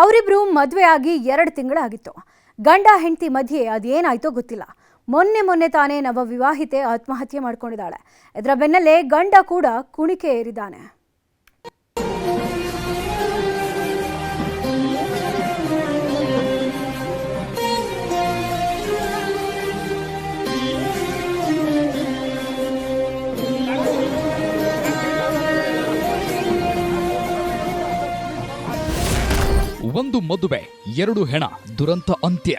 ಅವರಿಬ್ರು ಮದುವೆ ಆಗಿ 2 ತಿಂಗಳಾಗಿತ್ತು. ಗಂಡ ಹೆಂಡತಿ ಮಧ್ಯೆ ಅದೇನಾಯ್ತೋ ಗೊತ್ತಿಲ್ಲ. ಮೊನ್ನೆ ತಾನೇ ನವವಿವಾಹಿತೆ ಆತ್ಮಹತ್ಯೆ ಮಾಡ್ಕೊಂಡಿದ್ದಾಳೆ. ಇದರ ಬೆನ್ನಲ್ಲೇ ಗಂಡ ಕೂಡ ಕುಣಿಕೆ ಏರಿದ್ದಾನೆ. ಒಂದು ಮದುವೆ, 2 ಹೆಣ, ದುರಂತ ಅಂತ್ಯ.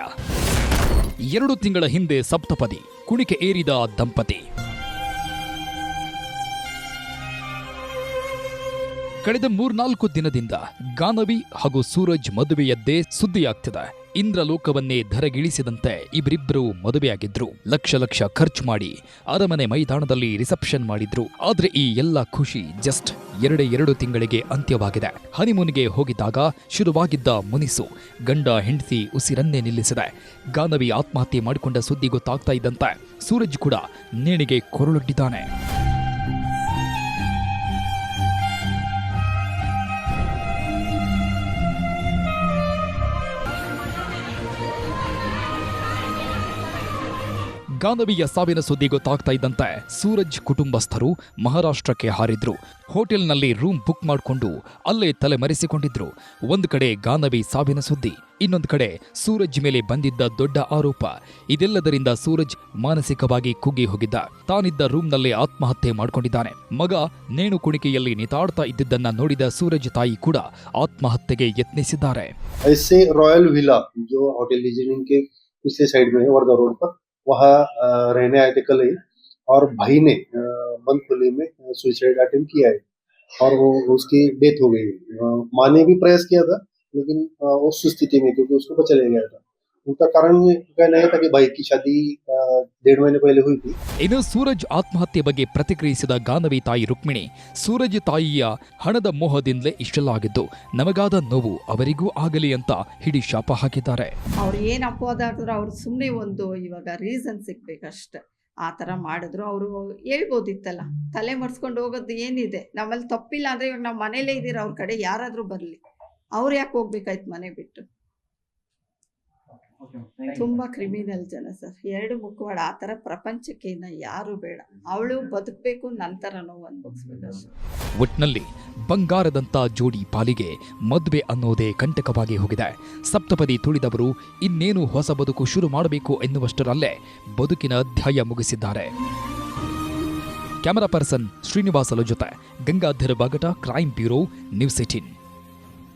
2 ತಿಂಗಳ ಹಿಂದೆ ಸಪ್ತಪದಿ, ಕುಣಿಕೆ ಏರಿದ ದಂಪತಿ. ಕಳೆದ 3-4 ದಿನದಿಂದ ಗಾನವಿ ಹಾಗೂ ಸೂರಜ್ ಮದುವೆಯದ್ದೇ ಸುದ್ದಿಯಾಗ್ತಿದೆ. ಇಂದ್ರಲೋಕವನ್ನೇ ಧರೆಗಿಳಿಸಿದಂತೆ ಇವರಿಬ್ಬರು ಮದುವೆಯಾಗಿದ್ರು. ಲಕ್ಷ ಖರ್ಚು ಮಾಡಿ ಅರಮನೆ ಮೈದಾನದಲ್ಲಿ ರಿಸೆಪ್ಷನ್ ಮಾಡಿದ್ರು. ಆದ್ರೆ ಈ ಎಲ್ಲ ಖುಷಿ ಜಸ್ಟ್ 2 ತಿಂಗಳಿಗೆ ಅಂತ್ಯವಾಗಿದೆ. ಹನಿಮೂನ್ಗೆ ಹೋಗಿದ್ದಾಗ ಶುರುವಾಗಿದ್ದ ಮುನಿಸು ಗಂಡ ಹೆಂಡತಿ ಉಸಿರನ್ನೇ ನಿಲ್ಲಿಸಿದೆ. ಗಾನವಿ ಆತ್ಮಹತ್ಯೆ ಮಾಡಿಕೊಂಡ ಸುದ್ದಿ ಗೊತ್ತಾಗ್ತಾ ಇದ್ದಂತೆ ಸೂರಜ್ ಕೂಡ ನೇಣಿಗೆ ಕೊರಳೊಡ್ಡಿದ್ದಾನೆ. ಗಾನವಿಯ ಸಾವಿನ ಸುದ್ದಿ ಗೊತ್ತಾಗ್ತಾ ಇದ್ದಂತೆ ಸೂರಜ್ ಕುಟುಂಬಸ್ಥರು ಮಹಾರಾಷ್ಟ್ರಕ್ಕೆ ಹಾರಿದ್ರು. ಹೋಟೆಲ್ನಲ್ಲಿ ರೂಮ್ ಬುಕ್ ಮಾಡಿಕೊಂಡು ಅಲ್ಲೇ ತಲೆಮರೆಸಿಕೊಂಡಿದ್ರು. ಒಂದು ಕಡೆ ಗಾನವಿ ಸಾವಿನ ಸುದ್ದಿ, ಇನ್ನೊಂದು ಕಡೆ ಸೂರಜ್ ಮೇಲೆ ಬಂದಿದ್ದ ದೊಡ್ಡ ಆರೋಪ. ಇದೆಲ್ಲದರಿಂದ ಸೂರಜ್ ಮಾನಸಿಕವಾಗಿ ಕುಗ್ಗಿ ಹೋಗಿದ್ದ. ತಾನಿದ್ದ ರೂಮ್ನಲ್ಲೇ ಆತ್ಮಹತ್ಯೆ ಮಾಡಿಕೊಂಡಿದ್ದಾನೆ. ಮಗ ನೇಣು ಕುಣಿಕೆಯಲ್ಲಿ ನಿತಾಡ್ತಾ ಇದ್ದಿದ್ದನ್ನ ನೋಡಿದ ಸೂರಜ್ ತಾಯಿ ಕೂಡ ಆತ್ಮಹತ್ಯೆಗೆ ಯತ್ನಿಸಿದ್ದಾರೆ. ರಾಯಲ್ ವಿಲಾ जो होटल लीजिंग के पिछले साइड में है वर्धा रोड पर, वहाँ रहने आए थे कल ही, और भाई ने बंद खुले में सुसाइड अटेम्प्ट किया है और वो उसकी डेथ हो गई। माँ ने भी प्रयास किया था लेकिन वो सुस्थिति में, क्योंकि उसको बचा ले गया था। उनका कारण कहना है था कि भाई की शादी 1.5 महीने पहले हुई थी। ಇನ್ನು ಸೂರಜ್ ಆತ್ಮಹತ್ಯೆ ಬಗ್ಗೆ ಪ್ರತಿಕ್ರಿಯಿಸಿದ ಗಾನವಿ ತಾಯಿ ರುಕ್ಮಿಣಿ, ಸೂರಜ್ ತಾಯಿಯ ಹಣದ ಮೋಹದಿಂದಲೇ ಇಷ್ಟೆಲ್ಲ ಆಗಿದ್ದು, ನಮಗಾದ ನೋವು ಅವರಿಗೂ ಆಗಲಿ ಅಂತ ಹಿಡಿ ಶಾಪ ಹಾಕಿದ್ದಾರೆ. ಅವ್ರು ಏನು ಅಪವಾದ ಹಾಕಿದ್ರು ಅವ್ರು ಸುಮ್ಮನೆ ಒಂದು ಇವಾಗ ರೀಸನ್ ಸಿಗ್ಬೇಕಷ್ಟೆ. ಆ ಥರ ಮಾಡಿದ್ರು. ಅವರು ಹೇಳ್ಬೋದಿತ್ತಲ್ಲ, ತಲೆ ಮರೆಸ್ಕೊಂಡು ಹೋಗೋದು ಏನಿದೆ, ನಮ್ಮಲ್ಲಿ ತಪ್ಪಿಲ್ಲ ಅಂದರೆ ಇವಾಗ ನಾವು ಮನೇಲೇ ಇದ್ದೀರ, ಅವ್ರ ಕಡೆ ಯಾರಾದರೂ ಬರಲಿ, ಅವ್ರು ಯಾಕೆ ಹೋಗ್ಬೇಕಾಯ್ತು ಮನೆ ಬಿಟ್ಟು? ತುಂಬ ಕ್ರಿಮಿನಲ್ ಜನ ಸರ್, 2 ಮುಖವಾಡ. ಆ ಥರ ಪ್ರಪಂಚಕ್ಕೆ ಇನ್ನು ಯಾರು ಬೇಡ. ಅವಳು ಬದುಕಬೇಕು, ನಂತರ ನೋವು ಅನುಭವಿಸ್ಬೇಕಷ್ಟೆ. ಒಟ್ನಲ್ಲಿ ಬಂಗಾರದಂತ ಜೋಡಿ ಪಾಲಿಗೆ ಮದುವೆ ಅನ್ನೋದೇ ಕಂಟಕವಾಗಿ ಹೋಗಿದೆ. ಸಪ್ತಪದಿ ತುಳಿದವರು ಇನ್ನೇನು ಹೊಸ ಬದುಕು ಶುರು ಮಾಡಬೇಕು ಎನ್ನುವಷ್ಟರಲ್ಲೇ ಬದುಕಿನ ಅಧ್ಯಾಯ ಮುಗಿಸಿದ್ದಾರೆ. ಕ್ಯಾಮರಾ ಪರ್ಸನ್ ಶ್ರೀನಿವಾಸಲು ಜೊತೆ Gangadhara Bagata, crime bureau, news 18.